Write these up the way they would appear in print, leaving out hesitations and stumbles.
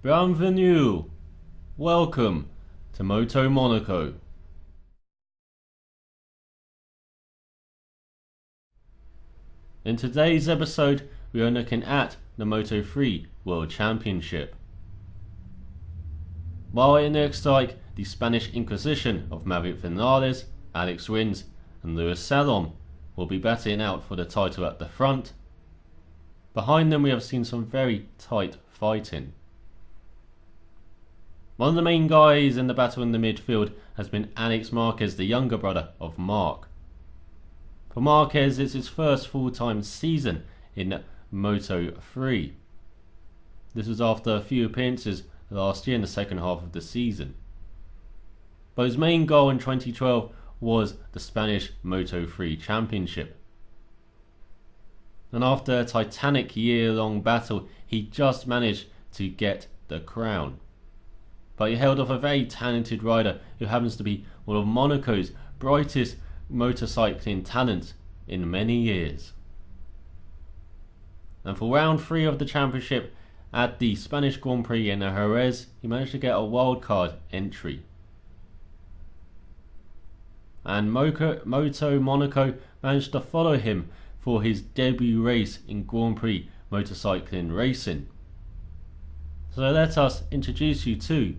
Bienvenue! Welcome to MotoMonaco. In today's episode, we are looking at the Moto3 World Championship. While it looks like the Spanish Inquisition of Maverick Vinales, Alex Rins and Lewis Salom will be battling out for the title at the front, behind them we have seen some very tight fighting. One of the main guys in the battle in the midfield has been Alex Marquez, the younger brother of Marc. For Marquez, it's his first full-time season in Moto3. This was after a few appearances last year in the second half of the season. But his main goal in 2012 was the Spanish Moto3 Championship. And after a titanic year-long battle, he just managed to get the crown. But he held off a very talented rider who happens to be one of Monaco's brightest motorcycling talents in many years. And for round 3 of the championship at the Spanish Grand Prix in Jerez, he managed to get a wildcard entry. And MotoMonaco managed to follow him for his debut race in Grand Prix motorcycling racing. So let us introduce you to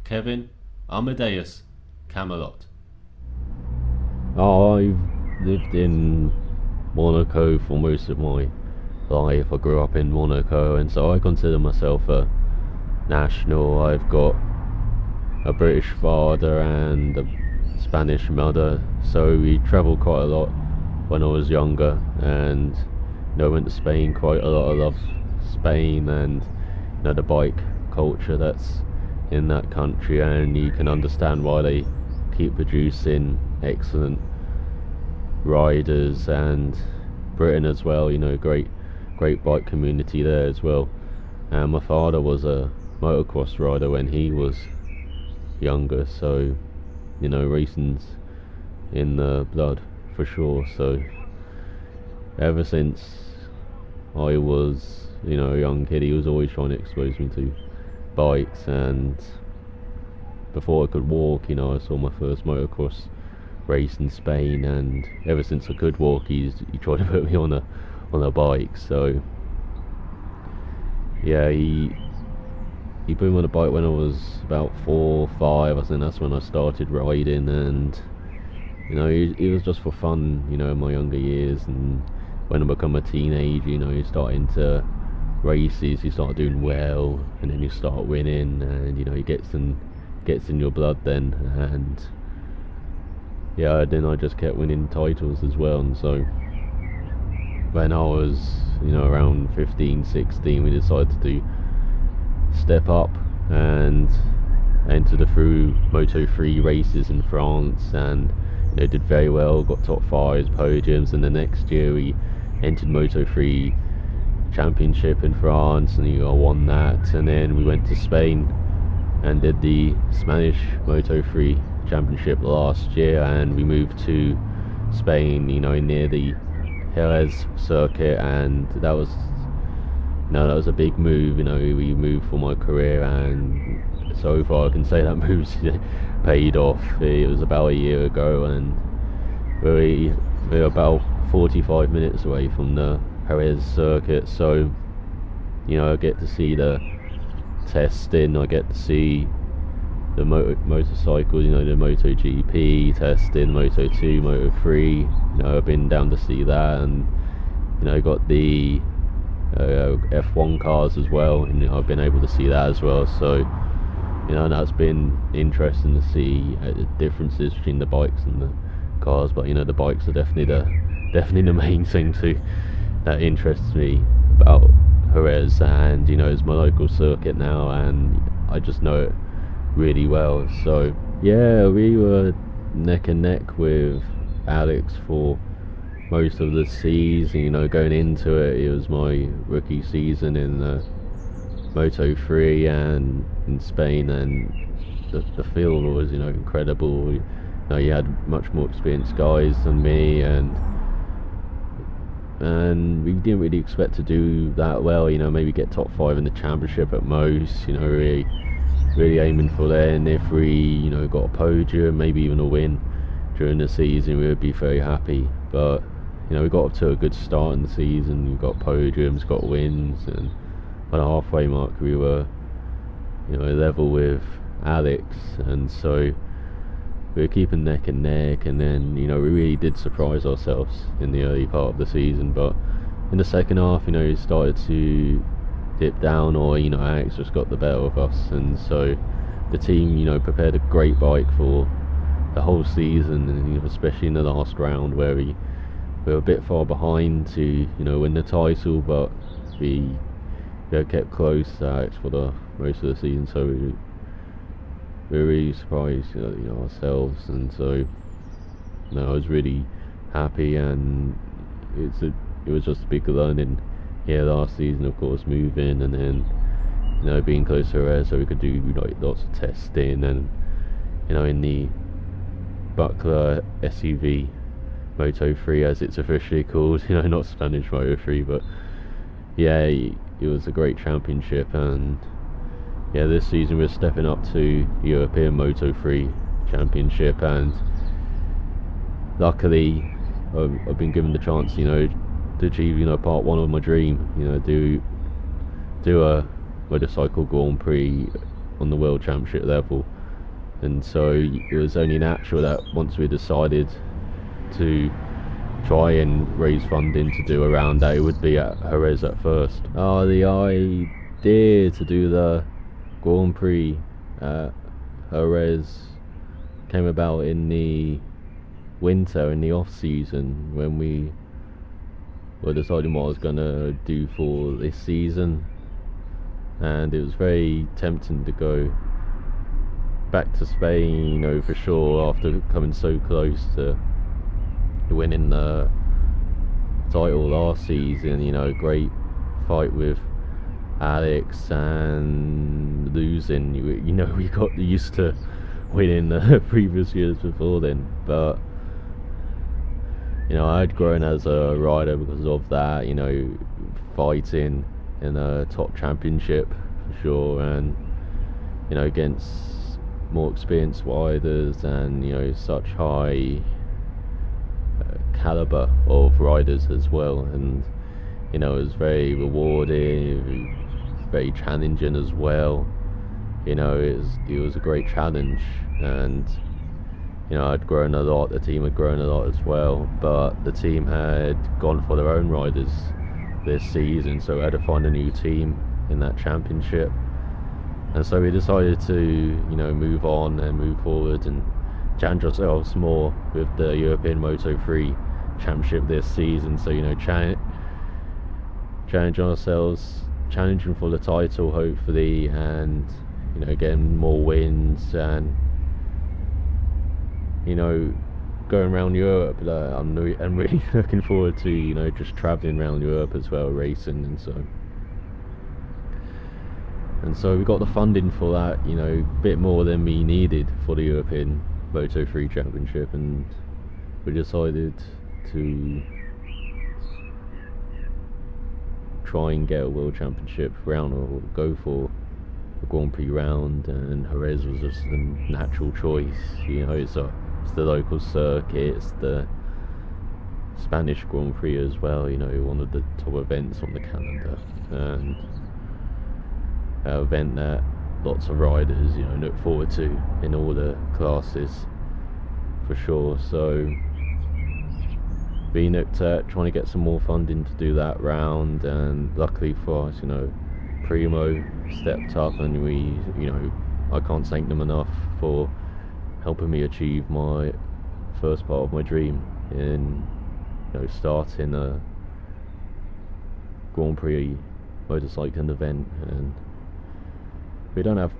Kevin Amadeus Camelot. I've lived in Monaco for most of my life. I grew up in Monaco, and so I consider myself a national. I've got a British father and a Spanish mother, so we travelled quite a lot when I was younger, and I went to Spain quite a lot. I love Spain and the bike culture that's in that country, and you can understand why they keep producing excellent riders, and Britain as well, great bike community there as well. And my father was a motocross rider when he was younger, so racing's in the blood for sure. So ever since I was a young kid, he was always trying to expose me to bikes, and before I could walk, I saw my first motocross race in Spain, and ever since I could walk, he tried to put me on a bike. So yeah, he put me on a bike when I was about 4 or 5. I think that's when I started riding, and it was just for fun, in my younger years. And when I become a teenager, you start into races, you start doing well, and then you start winning, and it gets in your blood then. And yeah, then I just kept winning titles as well. And so when I was around 15, 16, we decided to step up and enter the through Moto3 races in France, and did very well, got top 5s, podiums, and the next year we entered Moto3 Championship in France, and I won that. And then we went to Spain and did the Spanish Moto3 Championship last year, and we moved to Spain, near the Jerez circuit, and that was a big move. We moved for my career, and so far I can say that move's paid off. It was about a year ago, and we're about 45 minutes away from the Jerez circuit, so I get to see the testing, I get to see the motorcycles, the MotoGP testing, Moto2, Moto3. I've been down to see that, and got the F1 cars as well, and I've been able to see that as well. So that's been interesting to see the differences between the bikes and the cars. But the bikes are definitely the main thing that interests me about Jerez, and it's my local circuit now, and I just know it really well. So yeah, we were neck and neck with Alex for most of the season. Going into it was my rookie season in Moto3 and in Spain, and the field was incredible. You had much more experienced guys than me, and and we didn't really expect to do that well, you know, maybe get top 5 in the championship at most, you know, really aiming for that. And if we, you know, got a podium, maybe even a win during the season, we would be very happy. But you know, we got up to a good start in the season. We got podiums, got wins, and by the halfway mark we were, you know, level with Alex, and so we were keeping neck and neck. And then, you know, we really did surprise ourselves in the early part of the season, but in the second half, you know, it started to dip down, or, you know, Alex just got the better of us, and so the team, you know, prepared a great bike for the whole season, and, you know, especially in the last round where we were a bit far behind to, you know, win the title, but we kept close to Alex for the most of the season, so we were really surprised, you know, ourselves. And so, you know, I was really happy, and it was just a big learning here last season, of course, moving, and then, you know, being close to Jerez so we could do, like, lots of testing, and, you know, in the Buckler SUV Moto3, as it's officially called, you know, not Spanish Moto3, but yeah, it was a great championship. And yeah, this season we're stepping up to European Moto3 Championship, and luckily I've been given the chance, you know, to achieve, you know, part 1 of my dream, you know, do a motorcycle Grand Prix on the World Championship level. And so it was only natural that once we decided to try and raise funding to do a round, that it would be at Jerez at first. The idea to do the Grand Prix at Jerez came about in the winter, in the off season, when we were deciding what I was gonna do for this season, and it was very tempting to go back to Spain, you know, for sure, after coming so close to winning the title last season. You know, great fight with Alex, and losing, you know, we got used to winning the previous years before then. But, you know, I'd grown as a rider because of that, you know, fighting in a top championship for sure, and, you know, against more experienced riders, and, you know, such high caliber of riders as well. And, you know, it was very rewarding, very challenging as well. You know, it was a great challenge, and, you know, I'd grown a lot, the team had grown a lot as well, but the team had gone for their own riders this season, so we had to find a new team in that championship. And so we decided to, you know, move on and move forward and challenge ourselves more with the European Moto3 Championship this season. So, you know, challenge ourselves, challenging for the title hopefully, and, you know, getting more wins, and, you know, going around Europe. I'm really looking forward to, you know, just travelling around Europe as well, racing. And so we got the funding for that, you know, a bit more than we needed for the European Moto3 Championship, and we decided to try and get a World Championship round, or go for a Grand Prix round, and Jerez was just the natural choice. You know, it's the local circuit, it's the Spanish Grand Prix as well, you know, one of the top events on the calendar, and an event that lots of riders, you know, look forward to in all the classes for sure. So we looked at trying to get some more funding to do that round, and luckily for us, you know, Primo stepped up, and we, you know, I can't thank them enough for helping me achieve my first part of my dream in, you know, starting a Grand Prix motorcycling event. And we don't have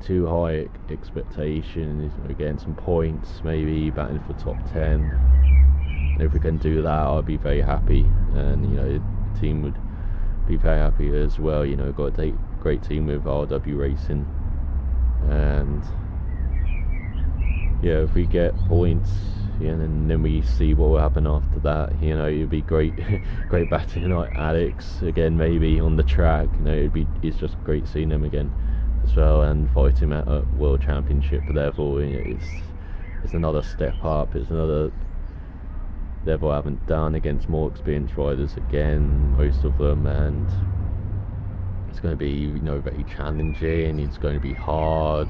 too high expectations, you know, getting some points, maybe batting for top 10. And if we can do that, I'd be very happy, and, you know, the team would be very happy as well. You know, got a great team with RW Racing, and yeah, if we get points, and then we see what will happen after that. You know, it'd be great great battling like Alex again, maybe on the track. You know, it's just great seeing him again as well, and fighting him at a world championship level. You know, it's another step up, it's another level I haven't done against more experienced riders again, most of them, and it's going to be, you know, very challenging, it's going to be hard,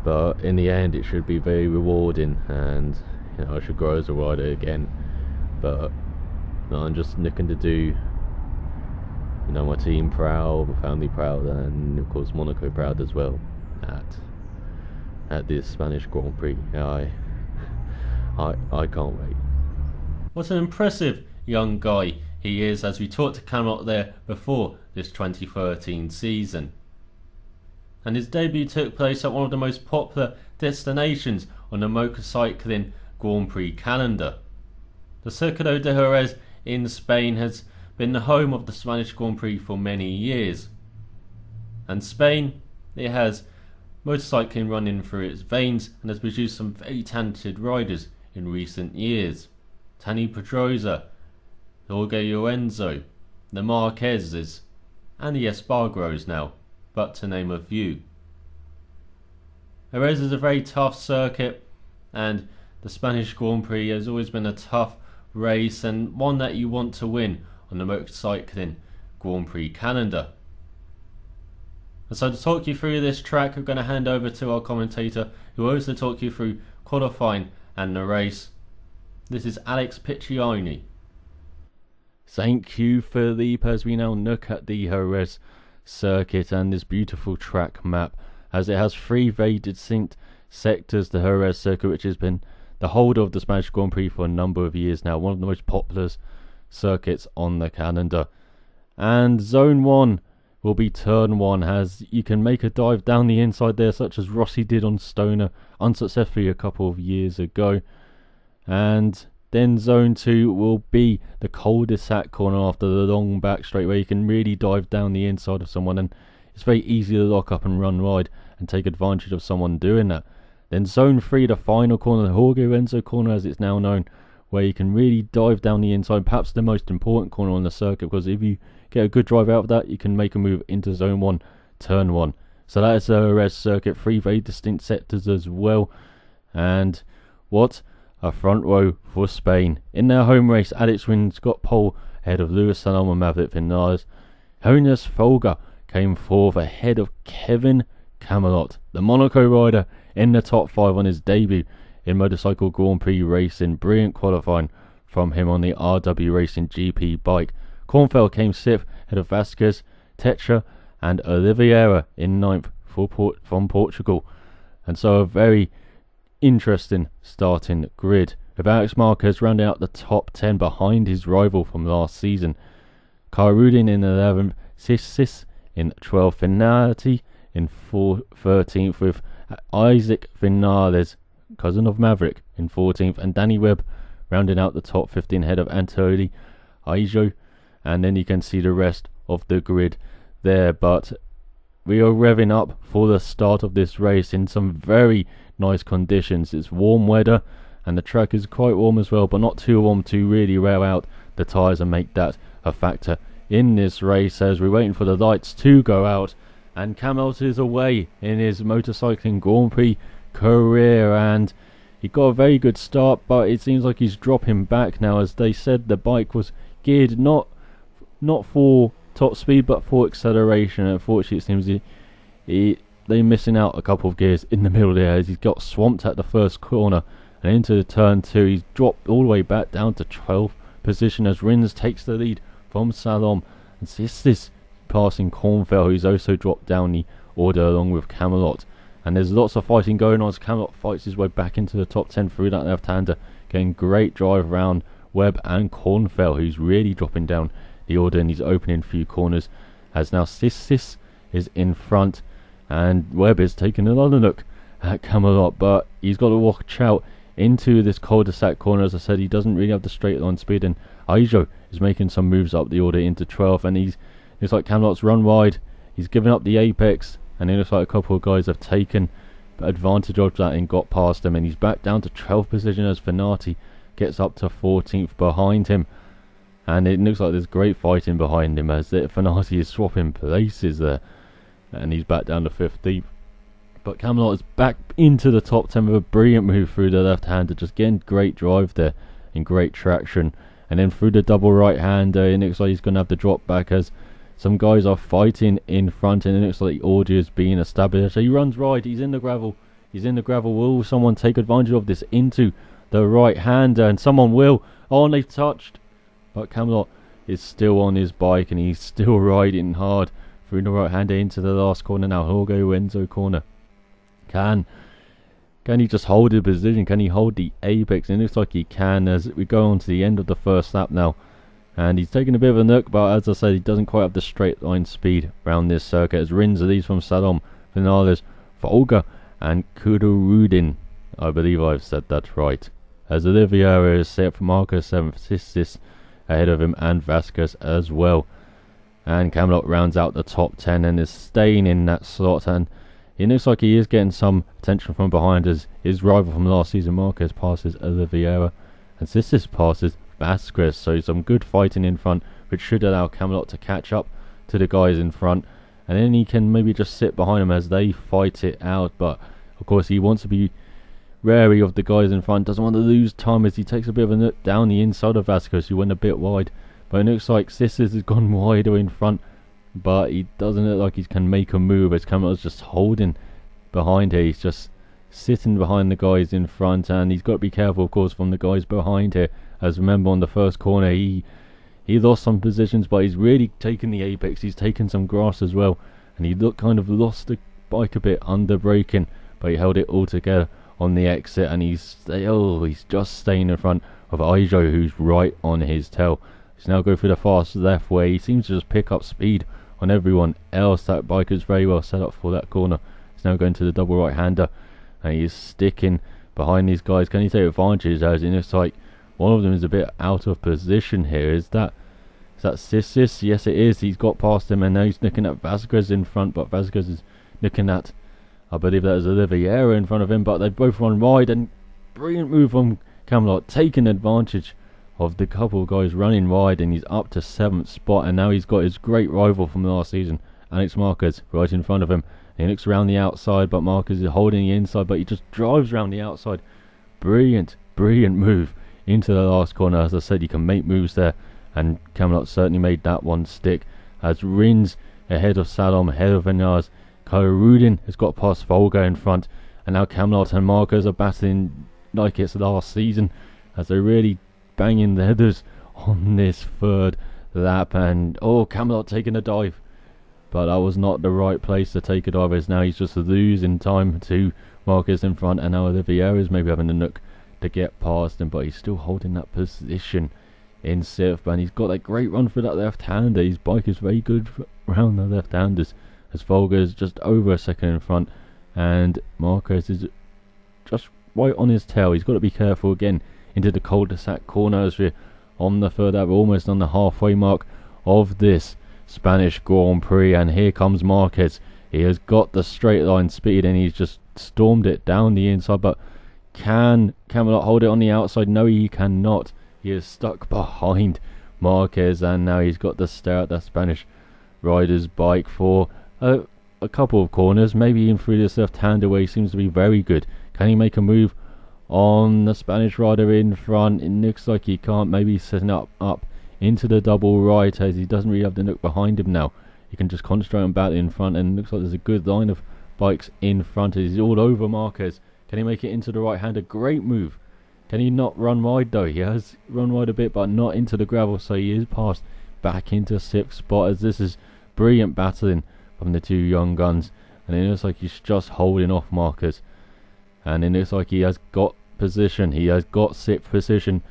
but in the end it should be very rewarding, and you know, I should grow as a rider again. But no, I'm just looking to do, you know, my team proud, my family proud, and of course Monaco proud as well at this Spanish Grand Prix. I can't wait. What an impressive young guy he is, as we talked to Camelot there before this 2013 season. And his debut took place at one of the most popular destinations on the motorcycling Grand Prix calendar. The Circuito de Jerez in Spain has been the home of the Spanish Grand Prix for many years. And Spain, it has motorcycling running through its veins and has produced some very talented riders in recent years. Tani Pedrosa, Jorge Lorenzo, the Marquezes, and the Espargaros now, but to name a few. Jerez is a very tough circuit, and the Spanish Grand Prix has always been a tough race and one that you want to win on the motorcycling Grand Prix calendar. And so to talk you through this track, I'm going to hand over to our commentator, who will also talk you through qualifying and the race. This is Alex Piccioni. Thank you, Philippe, as we now look at the Jerez circuit and this beautiful track map, as it has three very distinct sectors. The Jerez circuit, which has been the holder of the Spanish Grand Prix for a number of years now, one of the most popular circuits on the calendar. And zone 1 will be turn 1, as you can make a dive down the inside there, such as Rossi did on Stoner unsuccessfully a couple of years ago. And then zone 2 will be the cul-de-sac corner after the long back straight, where you can really dive down the inside of someone, and it's very easy to lock up and run wide and take advantage of someone doing that. Then zone 3, the final corner, the Jorge Lorenzo corner as it's now known, where you can really dive down the inside, perhaps the most important corner on the circuit, because if you get a good drive out of that, you can make a move into zone 1, turn 1. So that is the Jerez circuit, 3 very distinct sectors as well. And what a front row for Spain. In their home race, Alex Rins got pole ahead of Luis Salom and Maverick Vinales. Jonas Folger came fourth ahead of Kevin Camelot, the Monaco rider, in the top 5 on his debut in motorcycle Grand Prix racing. Brilliant qualifying from him on the RW Racing GP bike. Kornfeld came 6th ahead of Vasquez, Tetra and Oliveira in 9th from Portugal. And so a very interesting starting grid, with Alex Marquez rounding out the top 10 behind his rival from last season. Karudin in 11th, Sis in 12th, Finality in 13th, with Isaac Vinales, cousin of Maverick, in 14th, and Danny Webb rounding out the top 15 ahead of Antoli Aijo. And then you can see the rest of the grid there, but we are revving up for the start of this race in some very nice conditions. It's warm weather and the track is quite warm as well, but not too warm to really wear out the tyres and make that a factor in this race, as we're waiting for the lights to go out. And Camelot is away in his motorcycling Grand Prix career, and he got a very good start, but it seems like he's dropping back now, as they said the bike was geared not for top speed but for acceleration. Unfortunately, it seems they're missing out a couple of gears in the middle there, as he's got swamped at the first corner and into turn 2. He's dropped all the way back down to 12th position as Rins takes the lead from Salom, and this passing Kornfeld, who's also dropped down the order along with Camelot. And there's lots of fighting going on as Camelot fights his way back into the top 10 through that left-hander, getting great drive around Webb and Kornfeld, who's really dropping down the order in these opening few corners, as now Sis is in front, and Webb is taking another look at Camelot, but he's got to watch out into this cul-de-sac corner. As I said, he doesn't really have the straight line speed, and Aijo is making some moves up the order into 12th, and it's like Camelot's run wide, he's given up the apex, and it looks like a couple of guys have taken advantage of that and got past him, and he's back down to 12th position as Finati gets up to 14th behind him. And it looks like there's great fighting behind him as Finati is swapping places there, and he's back down to 15th. But Camelot is back into the top 10 with a brilliant move through the left-hander, just getting great drive there and great traction. And then through the double right-hander, it looks like he's going to have to drop back as some guys are fighting in front, and it looks like the order is being established. So he runs right, he's in the gravel. Will someone take advantage of this into the right-hander? And someone will. Oh, and they've touched. But Camelot is still on his bike, and he's still riding hard through the right-hander into the last corner now. Jorge Lorenzo corner. Can he just hold the position? Can he hold the apex? And it looks like he can as we go on to the end of the first lap now. And he's taking a bit of a nook, but as I said, he doesn't quite have the straight line speed around this circuit. As Rins are these from Salom, Vinales, Volga, and Kudurudin. I believe I've said that right. As Oliveira is set for Marcus 7th, Sistis ahead of him, and Vasquez as well. And Camelot rounds out the top 10 and is staying in that slot, and it looks like he is getting some attention from behind as his rival from last season, Marquez, passes Oliveira, and Sistis passes Vasquez. So some good fighting in front, which should allow Camelot to catch up to the guys in front, and then he can maybe just sit behind them as they fight it out. But of course he wants to be wary of the guys in front, doesn't want to lose time as he takes a bit of a nut down the inside of Vasquez, who went a bit wide. But it looks like Sistis has gone wider in front, but he doesn't look like he can make a move as Camelot's just holding behind here. He's just sitting behind the guys in front, and he's got to be careful, of course, from the guys behind here. As remember, on the first corner he lost some positions, but he's really taken the apex. He's taken some grass as well, and he kind of lost the bike a bit under braking, but he held it all together on the exit, and he's just staying in front of Aijo, who's right on his tail. He's now go through the fast left where he seems to just pick up speed on everyone else. That bike is very well set up for that corner. He's now going to the double right hander, and he's sticking behind these guys. Can he take advantage? As it looks like one of them is a bit out of position here. Is that Sistis? Yes, it is. He's got past him, and now he's looking at Vasquez in front, but Vasquez is looking at, I believe that is Oliveira in front of him, but they both run wide, and brilliant move from Camelot, taking advantage of the couple of guys running wide, and he's up to 7th spot, and now he's got his great rival from last season, Alex Marquez, right in front of him. And he looks around the outside, but Marquez is holding the inside, but he just drives around the outside. Brilliant move into the last corner. As I said, you can make moves there, and Camelot certainly made that one stick. As Rins ahead of Salom, ahead of Vinales, Kyrudin has got past Volga in front, and now Camelot and Marquez are battling like it's last season, as they're really banging the headers on this third lap. And Camelot taking a dive, but that was not the right place to take a dive, as now he's just losing time to Marquez in front, and now Oliveira is maybe having a nook to get past him, but he's still holding that position in 6th, and he's got that great run for that left-hander. His bike is very good around the left-handers, as Volga is just over a second in front, and Marquez is just right on his tail. He's got to be careful again into the cul-de-sac corner as we're on the third lap, almost on the halfway mark of this Spanish Grand Prix. And here comes Marquez. He has got the straight line speed, and he's just stormed it down the inside. But can Camelot hold it on the outside? No, he cannot. He is stuck behind Marquez, and now he's got to stare at the Spanish rider's bike for a couple of corners, maybe even through this left-hander where he seems to be very good. Can he make a move on the Spanish rider in front? It looks like he can't. Maybe he's setting up into the double right, as he doesn't really have the nook behind him now. He can just concentrate on battling in front, and it looks like there's a good line of bikes in front. He's all over Marquez. Can he make it into the right-hander? Great move. Can he not run wide though? He has run wide a bit, but not into the gravel, so he is passed back into 6th spot, as this is brilliant battling from the two young guns. And it looks like he's just holding off Marquez, and it looks like he has got position. He has got 6th position,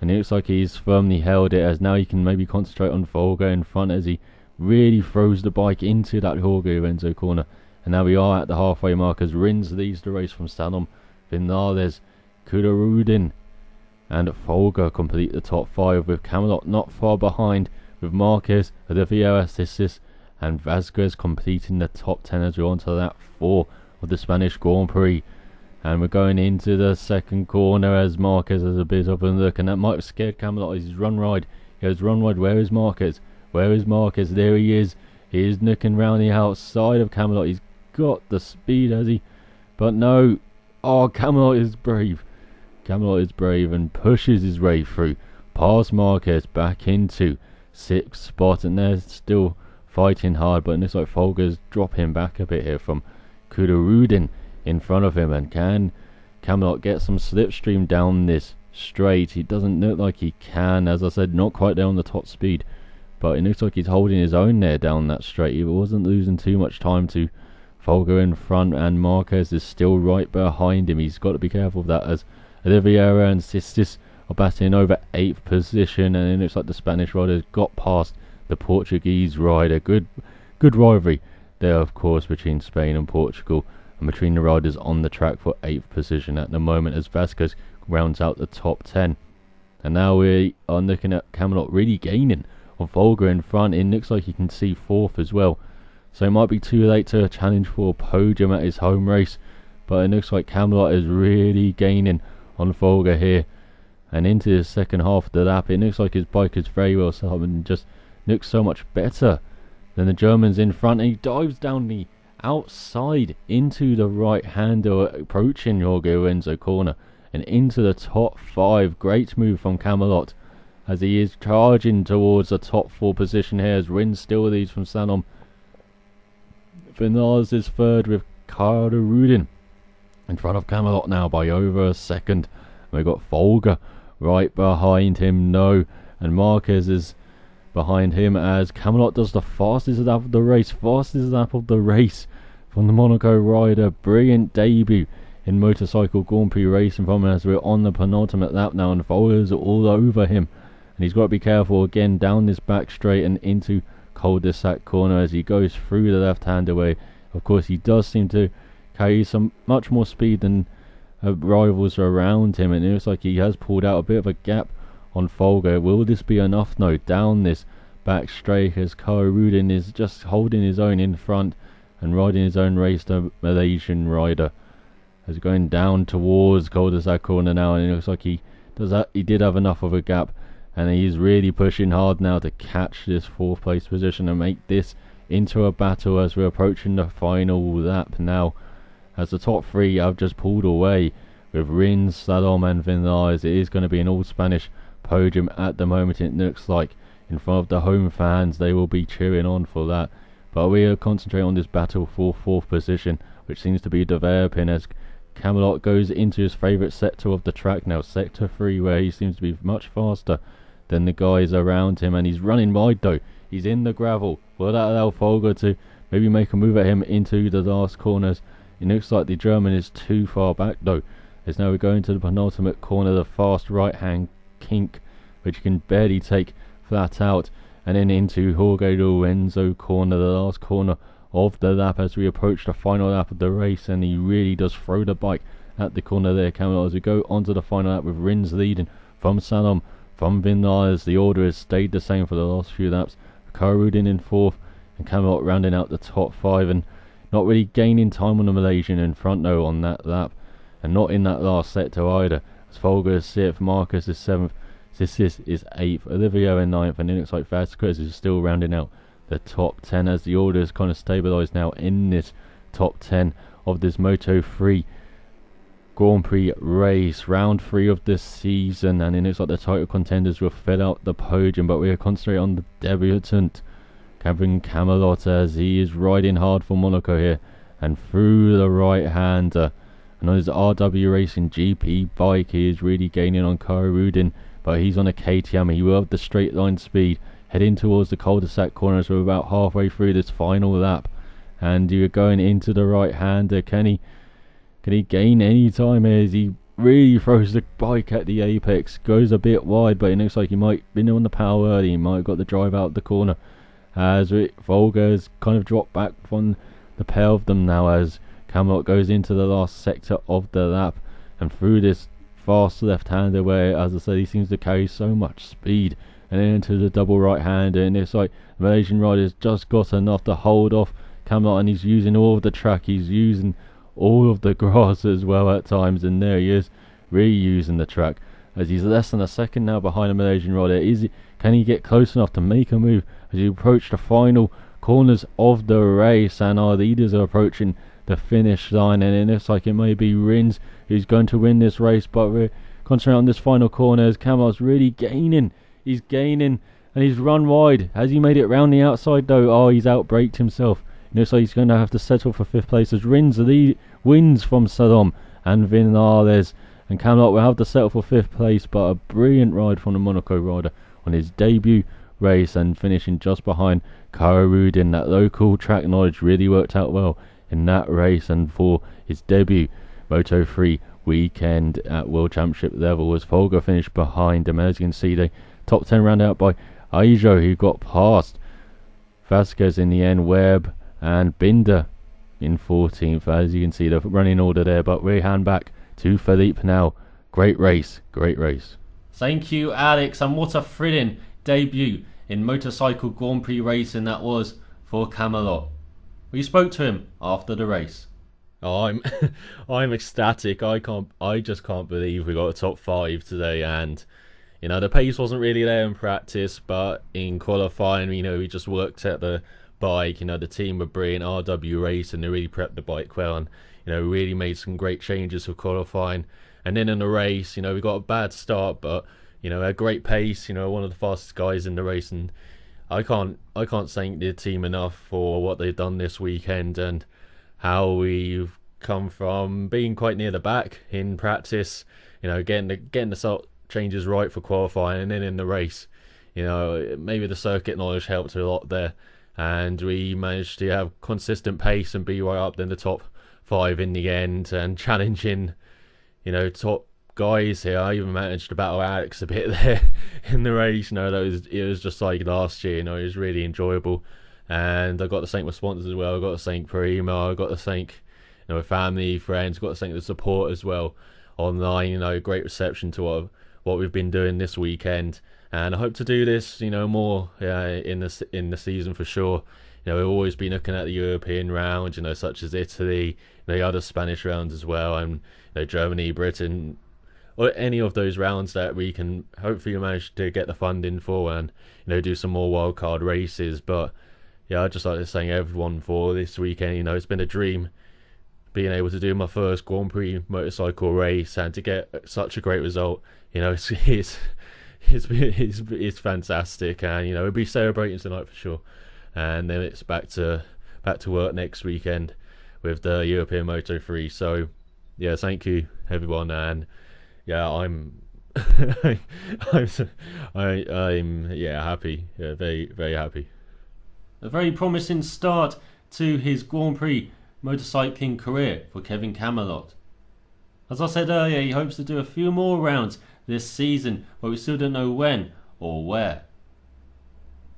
and it looks like he's firmly held it, as now he can maybe concentrate on Volga in front as he really throws the bike into that Jorge Lorenzo corner. And now we are at the halfway mark as Rins leads the race from Salom, Vinales, Kudurudin and Volga complete the top 5, with Camelot not far behind, with Marquez, Oliveira, Sistis and Vasquez completing the top 10 as we're on to lap 4 of the Spanish Grand Prix. And we're going into the second corner as Marquez has a bit of a look, and that might have scared Camelot as he's run wide. He goes run wide. Where is Marquez? Where is Marquez? There he is. He is looking round the outside of Camelot. He's got the speed, has he? But no. Oh, Camelot is brave. Camelot is brave and pushes his way through past Marquez back into 6th spot, and they're still fighting hard, but it looks like Folger's dropping back a bit here from Kuderudin in front of him. And can Camelot get some slipstream down this straight? He doesn't look like he can. As I said, not quite there on the top speed, but it looks like he's holding his own there down that straight. He wasn't losing too much time to Folger in front, and Marquez is still right behind him. He's got to be careful of that, as Oliveira and Sistis are battling over 8th position, and it looks like the Spanish riders got past the Portuguese rider. Good rivalry there, of course, between Spain and Portugal, and between the riders on the track for 8th position at the moment, as Vasquez rounds out the top 10. And now we are looking at Camelot really gaining on Folger in front. It looks like he can see 4th as well, so it might be too late to challenge for a podium at his home race, but it looks like Camelot is really gaining on Folger here. And into the second half of the lap, it looks like his bike is very well set up and just looks so much better than the Germans in front. And he dives down the outside into the right hander, approaching Jorge Lorenzo corner and into the top 5. Great move from Camelot as he is charging towards the top 4 position here, as Rins still leads from Sanom. Vinales is third with Kuderudin in front of Camelot now by over a second. We've got Folger right behind him, and Marquez is behind him as Camelot does the fastest lap of the race. From the Monaco rider. Brilliant debut in motorcycle Grand Prix racing from him, as we're on the penultimate lap now, and Folger's all over him, and he's got to be careful again down this back straight and into cul-de-sac corner as he goes through the left-hander way. Of course, he does seem to carry some much more speed than rivals around him, and it looks like he has pulled out a bit of a gap on Folger. Will this be enough? No, down this back straight as Kuderudin is just holding his own in front and riding his own race, the Malaysian rider, as going down towards cul-de-sac corner now, and it looks like he did have enough of a gap, and he's really pushing hard now to catch this 4th place position and make this into a battle as we're approaching the final lap now, as the top 3 have just pulled away with Rins, Salom and Vinales. It is going to be an all-Spanish podium at the moment, it looks like. In front of the home fans, they will be cheering on for that. But we are concentrating on this battle for 4th position, which seems to be developing as Camelot goes into his favourite sector of the track now, sector 3, where he seems to be much faster than the guys around him, and he's running wide though. He's in the gravel. Will that allow Folger to maybe make a move at him into the last corners? It looks like the German is too far back though, as now we're going to the penultimate corner, the fast right hand kink, which you can barely take flat out, and then into Jorge Lorenzo corner, the last corner of the lap as we approach the final lap of the race, and he really does throw the bike at the corner there, Camelot, as we go onto the final lap with Rins leading from Salom, from Vinales. The order has stayed the same for the last few laps. Kuderudin in 4th and Camelot rounding out the top 5, and not really gaining time on the Malaysian in front though on that lap, and not in that last sector either, as Folger is 6th, Marcus is 7th, Sissis is 8th, Olivia in 9th, and it looks like Vasquez is still rounding out the top 10 as the order is kind of stabilised now in this top 10 of this Moto3 Grand Prix race, round 3 of this season, and it looks like the title contenders will fill out the podium, but we are concentrating on the debutant Kevin Camelot as he is riding hard for Monaco here, and through the right hander, and on his RW Racing GP bike he is really gaining on Kuderudin, but he's on a KTM. He will have the straight line speed heading towards the cul-de-sac corners. We're about halfway through this final lap, and you're going into the right hander. Can he gain any time here as he really throws the bike at the apex? Goes a bit wide, but it looks like he might been on the power early. He might have got the drive out of the corner as Folger's kind of dropped back from the pair of them now, as Camelot goes into the last sector of the lap and through this fast left-hander where, as I said, he seems to carry so much speed, and then into the double right-hander, and it's like the Malaysian rider's just got enough to hold off Camelot, and he's using all of the track, he's using all of the grass as well at times, and there he is, reusing the track, as he's less than a second now behind the Malaysian rider. Can he get close enough to make a move as he approach the final corners of the race, and our leaders are approaching the finish line, and it looks like it may be Rins who's going to win this race, but we're concentrating on this final corner as Camelot's really gaining. He's gaining and he's run wide. Has he made it round the outside though? Oh, he's outbraked himself. It looks like he's going to have to settle for 5th place as Rins wins from Salom and Vinales, and Camelot will have to settle for 5th place, but a brilliant ride from the Monaco rider on his debut race and finishing just behind Kararudin. That local track knowledge really worked out well in that race, and for his debut Moto3 weekend at World Championship level as Folger finished behind him. As you can see, the top 10 rounded out by Aijo, who got past Vasquez in the end, Webb and Binder in 14th. As you can see, the running order there, but we hand back to Philippe now. Great race, great race. Thank you, Alex, and what a thrilling debut in motorcycle Grand Prix racing that was for Camelot. We spoke to him after the race. Oh, I'm ecstatic. I just can't believe we got a top 5 today, and you know the pace wasn't really there in practice, but in qualifying, you know, we just worked at the bike. You know, the team were brilliant. RW Racing, they really prepped the bike well, and you know, really made some great changes for qualifying. And then in the race, you know, we got a bad start, but you know, a great pace. You know, one of the fastest guys in the race, and I can't thank the team enough for what they've done this weekend and how we've come from being quite near the back in practice. You know, getting the start changes right for qualifying, and then in the race, you know, maybe the circuit knowledge helped a lot there, and we managed to have consistent pace and be right up in the top 5 in the end and challenging, you know, top guys here. I even managed to battle Alex a bit there in the race. You know, it was just like last year. You know, it was really enjoyable, and I got to thank my sponsors as well. I got to thank Prima. I got to thank, you know, family, friends. Got to thank the support as well online. You know, great reception to what we've been doing this weekend, and I hope to do this, you know, more in the season for sure. You know, we've always been looking at the European rounds, you know, such as Italy, the other Spanish rounds as well, and you know, Germany, Britain, or any of those rounds that we can hopefully manage to get the funding for, and you know, do some more wildcard races. But yeah, I'd just like to thank everyone for this weekend. You know, it's been a dream being able to do my first Grand Prix motorcycle race and to get such a great result. You know, it's fantastic, and you know, we'll be celebrating tonight for sure. And then it's back to work next weekend with the European Moto3. So yeah, thank you everyone, and yeah, I'm happy, yeah, very, very happy. A very promising start to his Grand Prix motorcycling career for Kevin Camelot. As I said earlier, he hopes to do a few more rounds this season, but we still don't know when or where.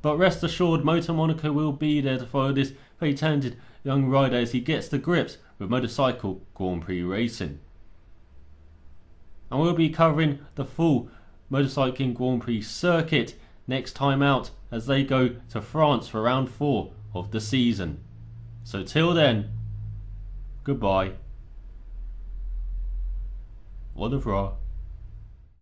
But rest assured, MotoMonaco will be there to follow this very talented young rider as he gets to grips with motorcycle Grand Prix racing. And we'll be covering the full motorcycling Grand Prix circuit next time out as they go to France for round 4 of the season. So till then, goodbye. Au revoir.